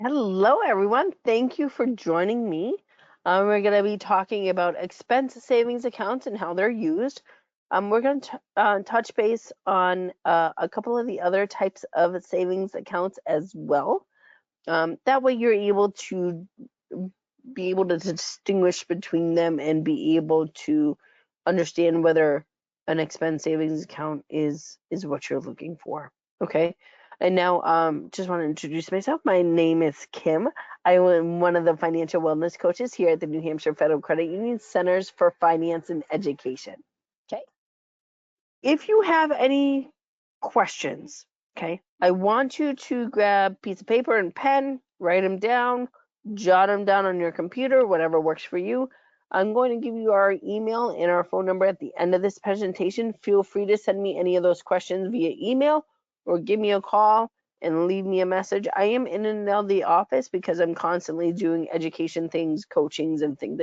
Hello, everyone. Thank you for joining me. We're going to be talking about expense savings accounts and how they're used. We're going to touch base on a couple of the other types of savings accounts as well. That way, you're able to distinguish between them and be able to understand whether an expense savings account is what you're looking for. Okay. And now, just want to introduce myself. My name is Kim. I am one of the financial wellness coaches here at the New Hampshire Federal Credit Union Centers for Finance and Education. Okay. If you have any questions, okay, I want you to grab a piece of paper and pen, write them down, jot them down on your computer, whatever works for you. I'm going to give you our email and our phone number at the end of this presentation. Feel free to send me any of those questions via email or give me a call and leave me a message. I am in and out of the office because I'm constantly doing education things, coachings, and things.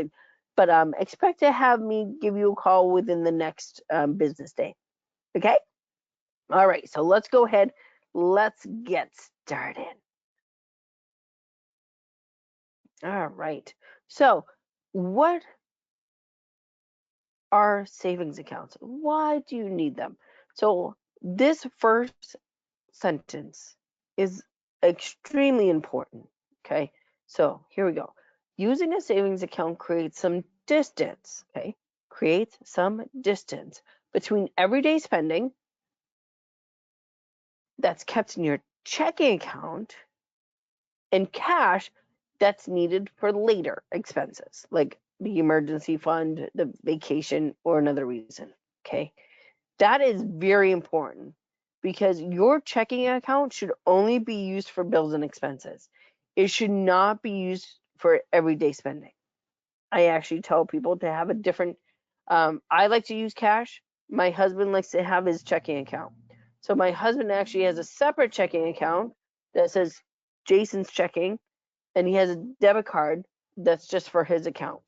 But expect to have me give you a call within the next business day. Okay? All right, so let's go ahead. Let's get started. All right. So, what are savings accounts? Why do you need them? So, this first sentence is extremely important. Okay? So, here we go. Using a savings account creates some distance, okay? Creates some distance between everyday spending that's kept in your checking account and cash that's needed for later expenses, like the emergency fund, the vacation, or another reason. Okay. That is very important because your checking account should only be used for bills and expenses. It should not be used for everyday spending. I actually tell people to have a different, I like to use cash. My husband likes to have his checking account. So my husband actually has a separate checking account that says Jason's checking, and he has a debit card that's just for his account.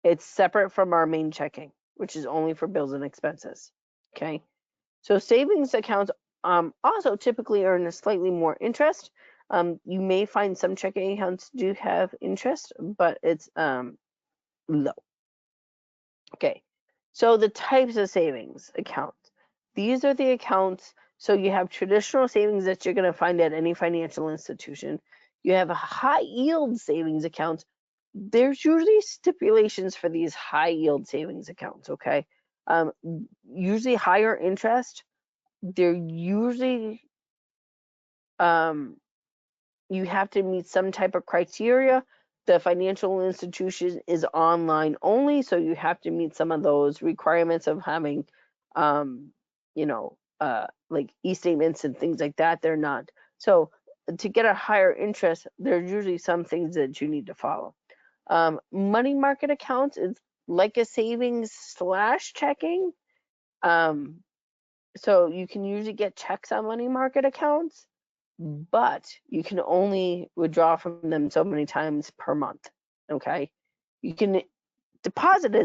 It's separate from our main checking, which is only for bills and expenses. Okay. So savings accounts also typically earn a slightly more interest. You may find some checking accounts do have interest, but it's low. Okay. So the types of savings accounts. These are the accounts. So you have traditional savings that you're going to find at any financial institution. You have high yield savings accounts. There's usually stipulations for these high yield savings accounts, okay? Usually higher interest. They're usually you have to meet some type of criteria. The financial institution is online only, so you have to meet some of those requirements of having, like e-statements and things like that. They're not. So to get a higher interest, there's usually some things that you need to follow. Money market accounts is like a savings slash checking. Um, so you can usually get checks on money market accounts, but you can only withdraw from them so many times per month. Okay. You can deposit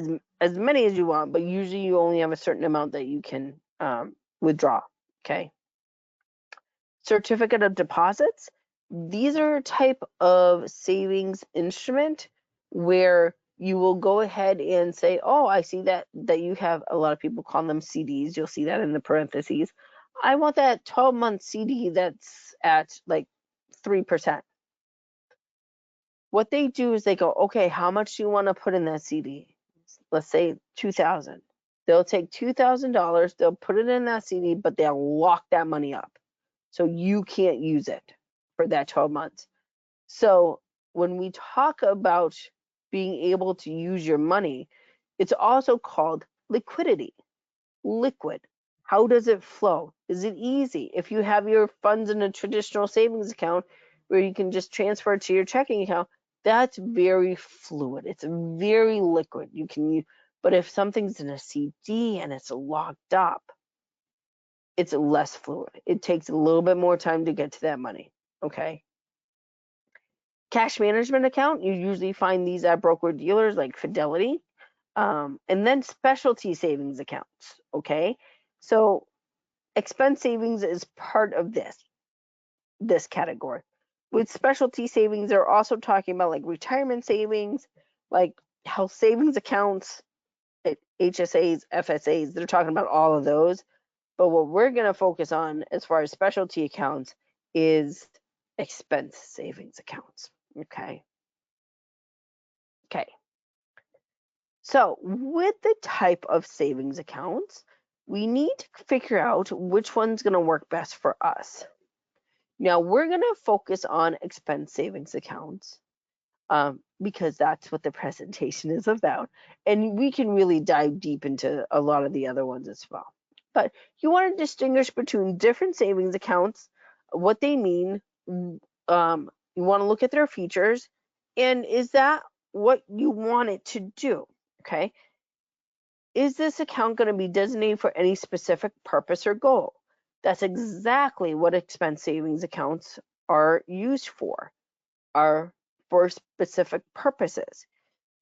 as many as you want, but usually you only have a certain amount that you can withdraw. Okay. Certificate of deposits. These are a type of savings instrument where you will go ahead and say, oh, I see that you have, a lot of people call them CDs. You'll see that in the parentheses. I want that 12-month CD that's at like 3%. What they do is they go, okay, how much do you want to put in that CD? Let's say 2,000. They'll take $2,000, they'll put it in that CD, but they'll lock that money up. So you can't use it for that 12 months. So when we talk about being able to use your money, it's also called liquidity. Liquid. How does it flow? Is it easy? If you have your funds in a traditional savings account where you can just transfer it to your checking account, that's very fluid. It's very liquid. You can use, but if something's in a CD and it's locked up, it's less fluid. It takes a little bit more time to get to that money. Okay. Cash management account, you usually find these at broker dealers like Fidelity. And then specialty savings accounts. Okay. So expense savings is part of this category. with specialty savings, they're also talking about like retirement savings, like health savings accounts, HSAs, FSAs. They're talking about all of those. But what we're going to focus on as far as specialty accounts is expense savings accounts. Okay. Okay. So with the type of savings accounts, we need to figure out which one's going to work best for us. Now we're going to focus on expense savings accounts because that's what the presentation is about. And we can really dive deep into a lot of the other ones as well. But you want to distinguish between different savings accounts, what they mean. You want to look at their features, and is that what you want it to do? Okay. Is this account going to be designated for any specific purpose or goal? That's exactly what expense savings accounts are used for, are for specific purposes.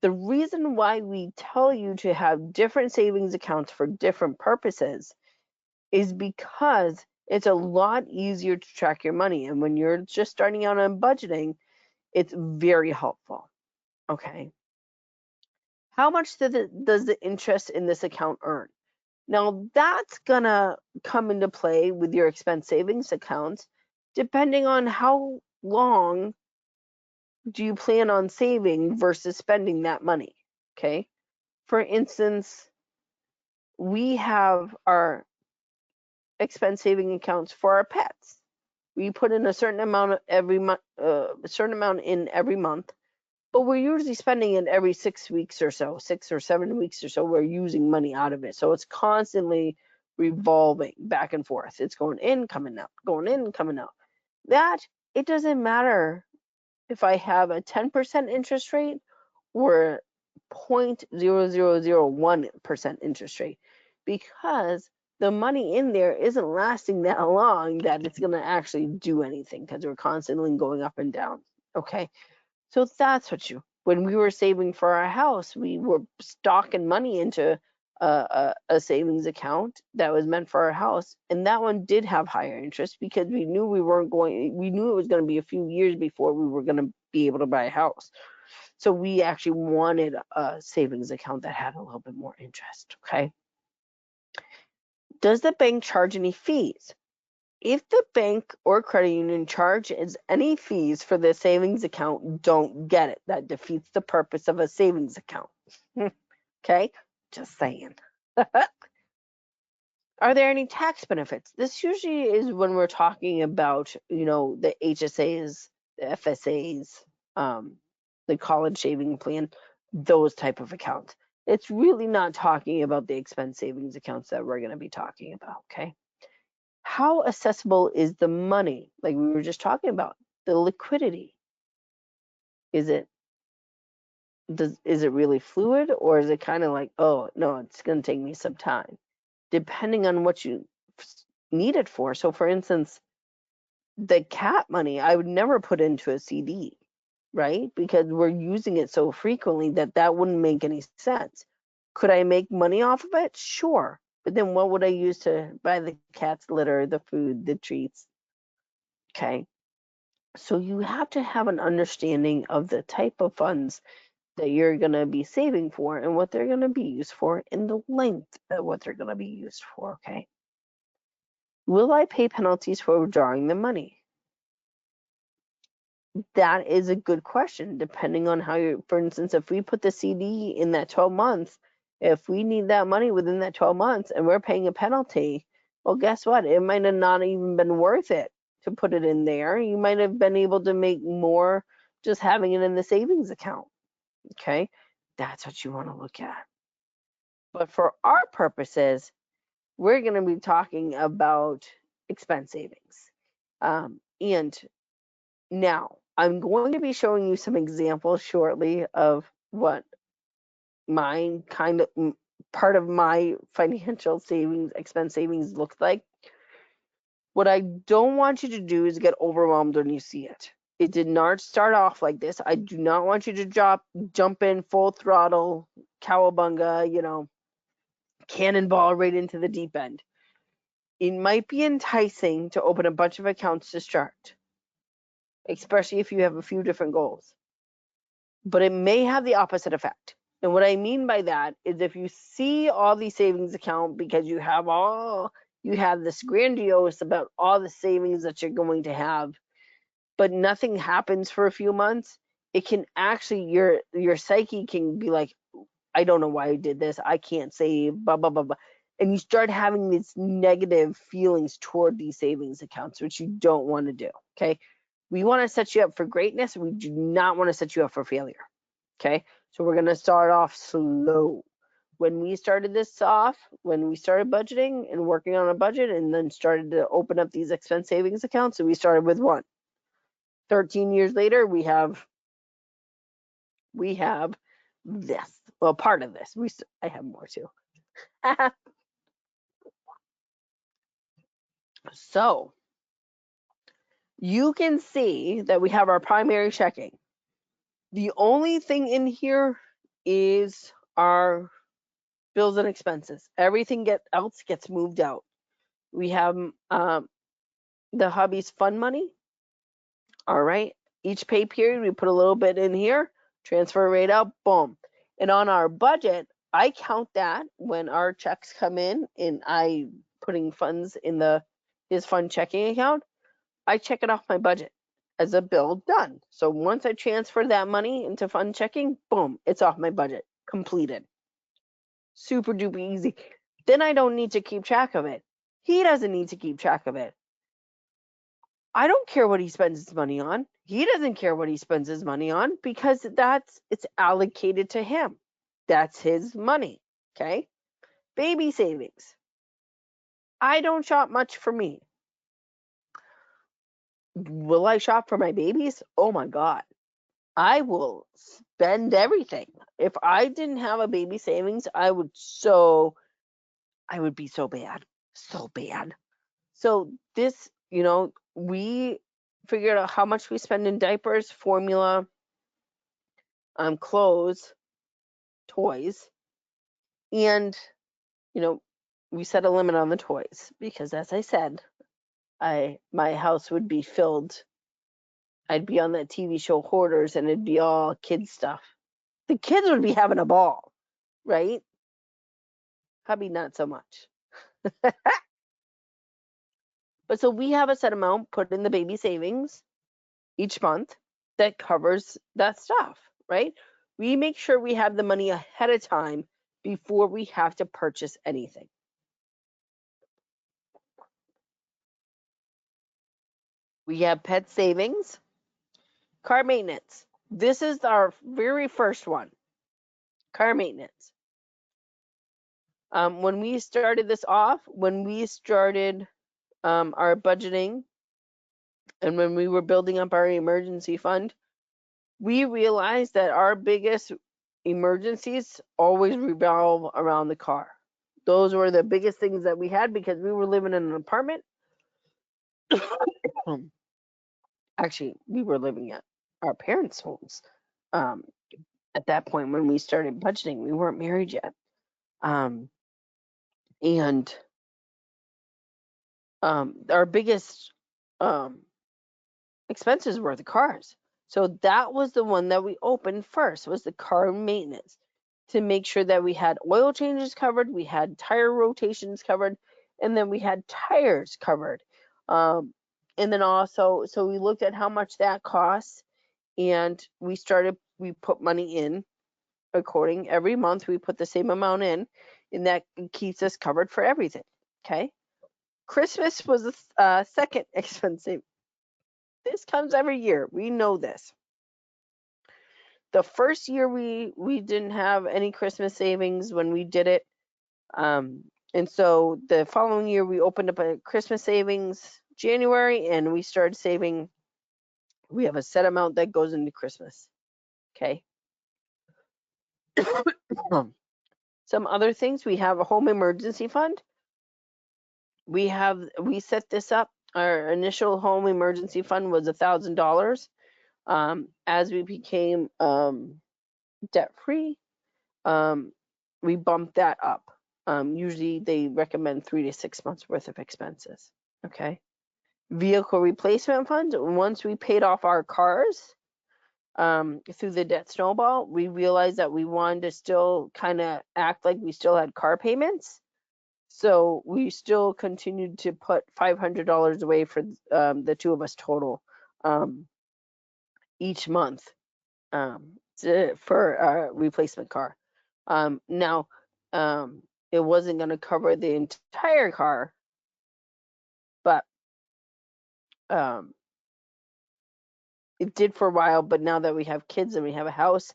The reason why we tell you to have different savings accounts for different purposes is because it's a lot easier to track your money. And when you're just starting out on budgeting, it's very helpful. Okay. How much does the interest in this account earn? Now, that's going to come into play with your expense savings accounts, depending on how long do you plan on saving versus spending that money. Okay. For instance, we have our expense saving accounts for our pets. We put in a certain amount every month, a certain amount in every month, but we're usually spending it every 6 weeks or so, 6 or 7 weeks or so. We're using money out of it, so it's constantly revolving back and forth. It's going in, coming out, going in, coming out. That it doesn't matter if I have a 10% interest rate or 0.0001% interest rate, because the money in there isn't lasting that long that it's going to actually do anything because we're constantly going up and down. Okay. So that's what when we were saving for our house, we were stocking money into a savings account that was meant for our house. And that one did have higher interest because we knew we knew it was going to be a few years before we were going to be able to buy a house. So we actually wanted a savings account that had a little bit more interest. Okay. Does the bank charge any fees? If the bank or credit union charges any fees for the savings account, don't get it. That defeats the purpose of a savings account. Okay? Just saying. Are there any tax benefits? This usually is when we're talking about, the HSAs, the FSAs, the college saving plan, those type of accounts. It's really not talking about the expense savings accounts that we're going to be talking about, okay? How accessible is the money? Like we were just talking about, the liquidity. Is it really fluid, or is it kind of like, oh no, it's going to take me some time, depending on what you need it for? So for instance, the cat money, I would never put into a CD, right? Because we're using it so frequently that wouldn't make any sense. Could I make money off of it? Sure. But then what would I use to buy the cat's litter, the food, the treats? Okay. So you have to have an understanding of the type of funds that you're going to be saving for and what they're going to be used for and the length of what they're going to be used for, okay? Will I pay penalties for withdrawing the money? That is a good question, depending on how for instance, if we put the CD in that 12 months, if we need that money within that 12 months and we're paying a penalty, well, guess what? It might have not even been worth it to put it in there. You might have been able to make more just having it in the savings account. Okay, that's what you want to look at. But for our purposes, we're going to be talking about expense savings. And now I'm going to be showing you some examples shortly of what my part of my financial savings, expense savings looks like. What I don't want you to do is get overwhelmed when you see it. It did not start off like this. I do not want you to jump in full throttle, cowabunga, cannonball right into the deep end. It might be enticing to open a bunch of accounts to start. especially if you have a few different goals. But it may have the opposite effect. And what I mean by that is if you see all these savings account because you have this grandiose about all the savings that you're going to have, but nothing happens for a few months, it can actually your psyche can be like, I don't know why I did this. I can't save, blah blah blah blah. And you start having these negative feelings toward these savings accounts, which you don't want to do. Okay. We want to set you up for greatness. We do not want to set you up for failure. Okay. So we're going to start off slow. When we started this off, when we started budgeting and working on a budget and then started to open up these expense savings accounts, so we started with one. 13 years later, we have this. Well, part of this. I have more too. So you can see that we have our primary checking. The only thing in here is our bills and expenses. Everything else gets moved out. We have the hubby's fund money. All right. Each pay period, we put a little bit in here, transfer rate out, boom. And on our budget, I count that when our checks come in and I putting funds in his fund checking account, I check it off my budget as a bill done. So once I transfer that money into fund checking, boom, it's off my budget, completed. Super duper easy. Then I don't need to keep track of it. He doesn't need to keep track of it. I don't care what he spends his money on. He doesn't care what he spends his money on because it's allocated to him. That's his money. Okay. Baby savings. I don't shop much for me. Will I shop for my babies? Oh my God. I will spend everything. If I didn't have a baby savings, I would be so bad. So bad. So this, we figured out how much we spend in diapers, formula, clothes, toys, and we set a limit on the toys because, as I said, my house would be filled. I'd be on that TV show Hoarders, and it'd be all kids stuff. The kids would be having a ball, right? Hubby, not so much. But so we have a set amount put in the baby savings each month that covers that stuff, right? We make sure we have the money ahead of time before we have to purchase anything. We have pet savings, car maintenance. This is our very first one, car maintenance. When we started this off, when we started our budgeting and when we were building up our emergency fund, we realized that our biggest emergencies always revolve around the car. Those were the biggest things that we had because we were living in an apartment. Actually, we were living at our parents' homes. At that point, when we started budgeting, we weren't married yet. And our biggest expenses were the cars. So that was the one that we opened first, was the car maintenance, to make sure that we had oil changes covered, we had tire rotations covered, and then we had tires covered. And then also, so we looked at how much that costs, and we put money in according. Every month we put the same amount in, and that keeps us covered for everything. Okay. Christmas was the second expensive. This comes every year. We know this. The first year we didn't have any Christmas savings when we did it. And so the following year we opened up a Christmas savings January and we started saving. We have a set amount that goes into Christmas. Okay. Some other things, we have a home emergency fund. We set this up. Our initial home emergency fund was $1,000. As we became debt free, we bumped that up. Usually they recommend 3 to 6 months worth of expenses. Okay. vehicle replacement fund. Once we paid off our cars through the debt snowball, we realized that we wanted to still kind of act like we still had car payments. So we still continued to put $500 away for the two of us total each month for a replacement car. Now, it wasn't going to cover the entire car, but um, it did for a while. But now that we have kids and we have a house,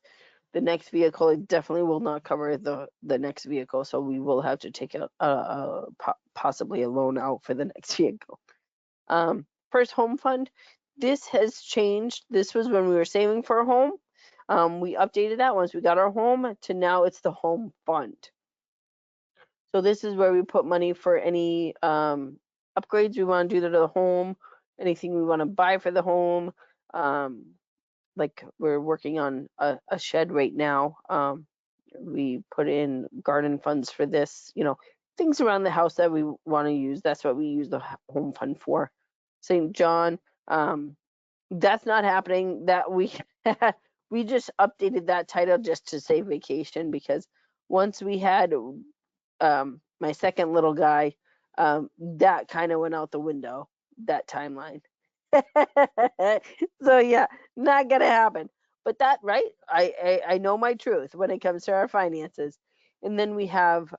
the next vehicle, it definitely will not cover the next vehicle. So we will have to take possibly a loan out for the next vehicle. First home fund, this has changed. This was when we were saving for a home. We updated that once we got our home to now it's the home fund. So this is where we put money for any upgrades we want to do to the home, anything we want to buy for the home. Like we're working on a shed right now. We put in garden funds for this, things around the house that we want to use. That's what we use the home fund for. St. John, that's not happening. That we we just updated that title just to say vacation because once we had my second little guy, that kind of went out the window, that timeline. So yeah, not gonna happen. But that right, I know my truth when it comes to our finances. And then we have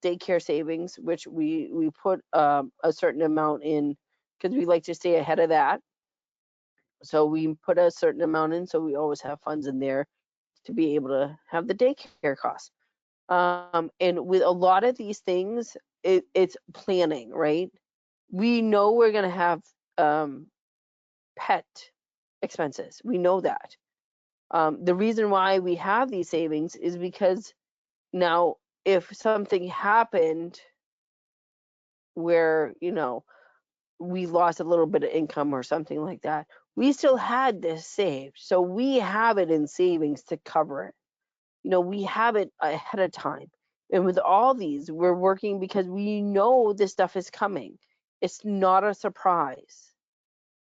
daycare savings, which we put a certain amount in because we like to stay ahead of that. So we put a certain amount in, so we always have funds in there to be able to have the daycare costs. And with a lot of these things, it's planning, right? We know we're gonna have um, pet expenses. We know that. The reason why we have these savings is because now, if something happened where, we lost a little bit of income or something like that, we still had this saved. So we have it in savings to cover it. We have it ahead of time. And with all these, we're working because we know this stuff is coming. It's not a surprise.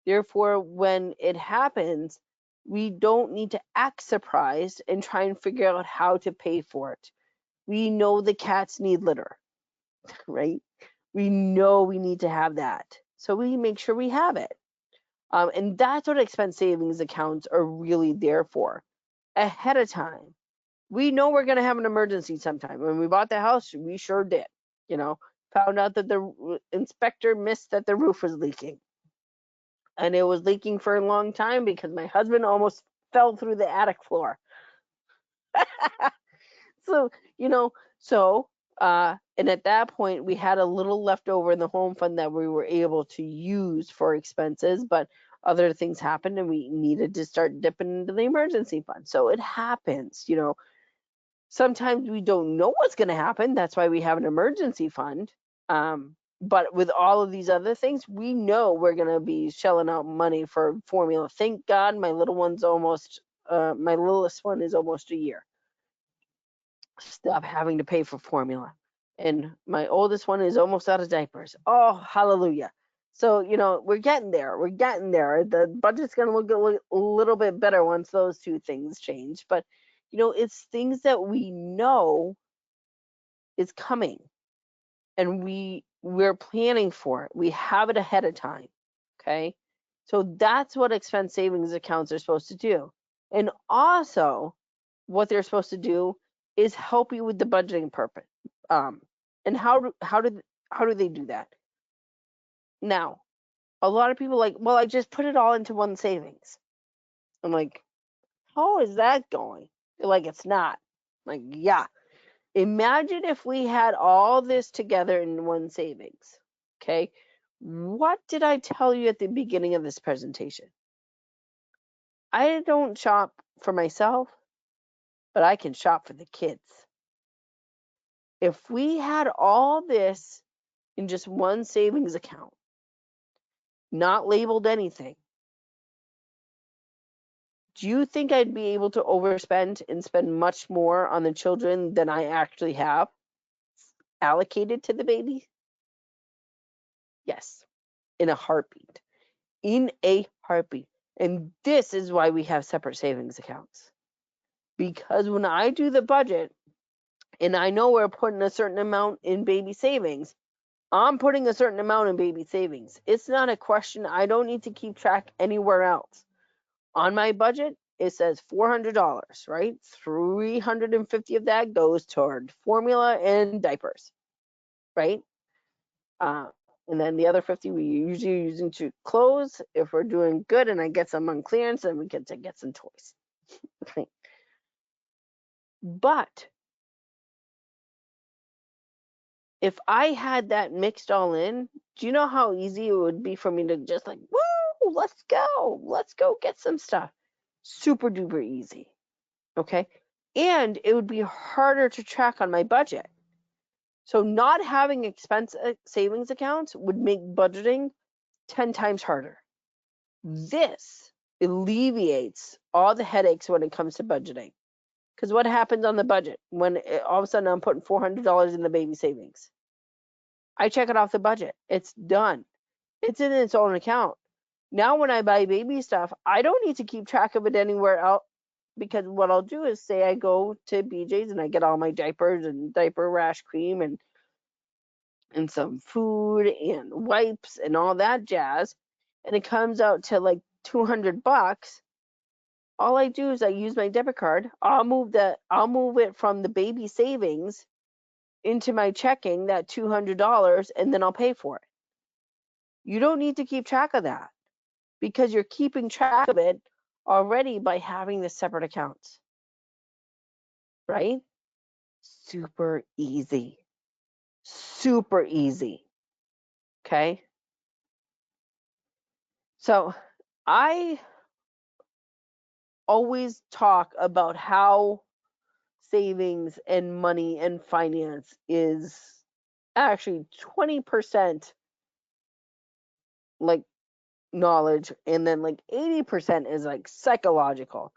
Therefore, when it happens, we don't need to act surprised and try and figure out how to pay for it. We know the cats need litter, right? We know we need to have that. So we make sure we have it. And that's what expense savings accounts are really there for. Ahead of time, we know we're going to have an emergency sometime. When we bought the house, we sure did. You know, Found out that the inspector missed that the roof was leaking. And it was leaking for a long time because my husband almost fell through the attic floor. So, you know, so and at that point we had a little left over in the home fund that we were able to use for expenses, but other things happened and we needed to start dipping into the emergency fund. So it happens. Sometimes we don't know what's going to happen. That's why we have an emergency fund. But with all of these other things, we know we're going to be shelling out money for formula. Thank God my my littlest one is almost a year. Stop having to pay for formula. And my oldest one is almost out of diapers. Oh, hallelujah. So, we're getting there. We're getting there. The budget's going to look a little bit better once those two things change. But, it's things that we know is coming and we're planning for it. We have it ahead of time. Okay? So that's what expense savings accounts are supposed to do. And also, what they're supposed to do is help you with the budgeting purpose. And how do they do that? Now, a lot of people like, well, I just put it all into one savings. I'm like, how is that going? They're like, it's not. I'm like, yeah. Imagine if we had all this together in one savings. Okay. What did I tell you at the beginning of this presentation? I don't shop for myself, but I can shop for the kids. If we had all this in just one savings account, not labeled anything, do you think I'd be able to overspend and spend much more on the children than I actually have allocated to the baby? Yes. in a heartbeat. In a heartbeat. And this is why we have separate savings accounts. Because when I do the budget and I know we're putting a certain amount in baby savings, I'm putting a certain amount in baby savings. It's not a question. I don't need to keep track anywhere else. On my budget, it says $400, right? 350 of that goes toward formula and diapers, right? Uh, and then the other 50 we usually using to clothes. If we're doing good and I get some on clearance, then we get to get some toys. Okay. But if I had that mixed all in, do you know how easy it would be for me to just like, woo, let's go get some stuff. Super duper easy. Okay. And it would be harder to track on my budget. So not having expense savings accounts would make budgeting 10 times harder. This alleviates all the headaches when it comes to budgeting. Because what happens on the budget when all of a sudden I'm putting $400 in the baby savings? I check it off the budget. It's done. It's in its own account. Now, when I buy baby stuff, I don't need to keep track of it anywhere else because what I'll do is say I go to BJ's and I get all my diapers and diaper rash cream and some food and wipes and all that jazz, and it comes out to like $200. All I do is I use my debit card. I'll move it from the baby savings into my checking, that $200, and then I'll pay for it. You don't need to keep track of that because you're keeping track of it already by having the separate accounts, right? Super easy. Super easy. Okay. So I always talk about how savings and money and finance is actually 20% like knowledge, and then like 80% is like psychological.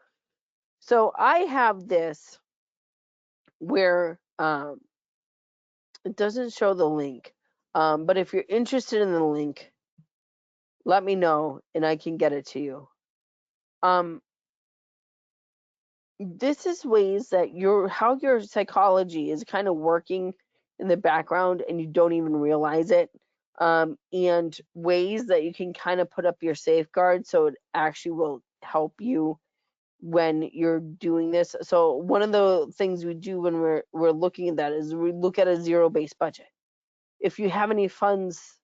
So I have this where it doesn't show the link, but if you're interested in the link, let me know and I can get it to you. Um, this is ways that how your psychology is kind of working in the background and you don't even realize it. And ways that you can kind of put up your safeguards so it actually will help you when you're doing this. So one of the things we do when we're looking at that is we look at a zero-based budget. If you have any funds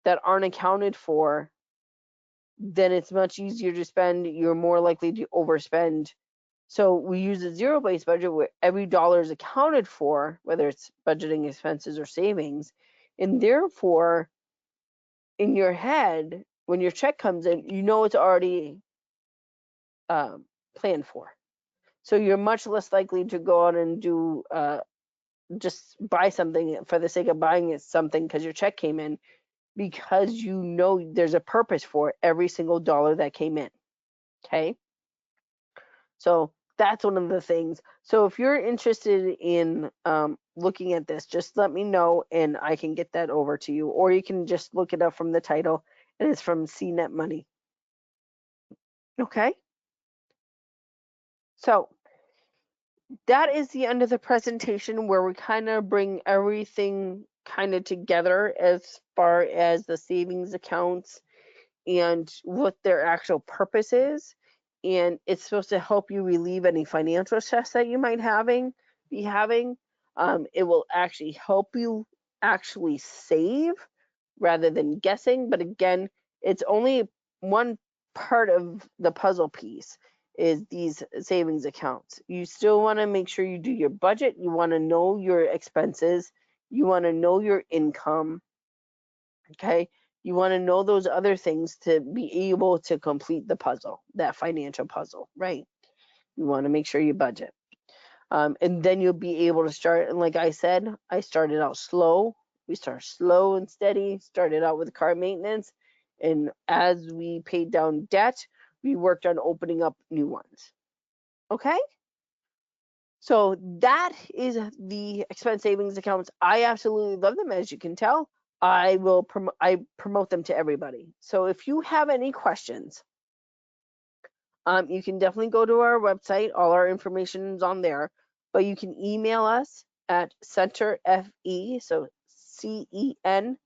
that aren't accounted for, then it's much easier to spend. You're more likely to overspend. So we use a zero-based budget where every dollar is accounted for, whether it's budgeting expenses or savings, and therefore in your head, when your check comes in, you know it's already planned for. So you're much less likely to go out and do just buy something for the sake of buying it something because your check came in, because you know there's a purpose for every single dollar that came in. Okay. So that's one of the things. So if you're interested in looking at this, just let me know and I can get that over to you. Or you can just look it up from the title, and it's from CNET Money. Okay. So that is the end of the presentation, where we kind of bring everything kind of together as far as the savings accounts and what their actual purpose is. And it's supposed to help you relieve any financial stress that you might be having. It will actually help you actually save rather than guessing. But again, it's only one part of the puzzle piece is these savings accounts. You still want to make sure you do your budget. You want to know your expenses. You want to know your income. Okay. You want to know those other things to be able to complete the puzzle, that financial puzzle, right? You want to make sure you budget. And then you'll be able to start. And like I said, I started out slow. We started slow and steady, started out with car maintenance. And as we paid down debt, we worked on opening up new ones. Okay? So that is the expense savings accounts. I absolutely love them, as you can tell. I promote them to everybody. So if you have any questions, you can definitely go to our website. All our information is on there, but you can email us at centerfe, so CENTERFE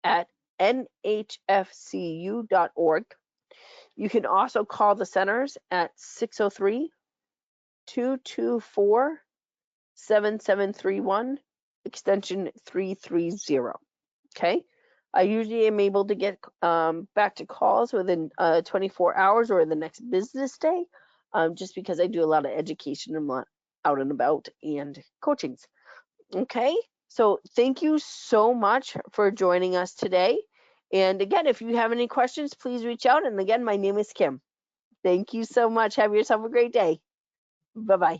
at nhfcu.org. You can also call the centers at 603-224-7731, extension 330. Okay. I usually am able to get back to calls within 24 hours or the next business day, just because I do a lot of education and out and about and coachings. Okay. So thank you so much for joining us today. And again, if you have any questions, please reach out. And again, my name is Kim. Thank you so much. Have yourself a great day. Bye bye.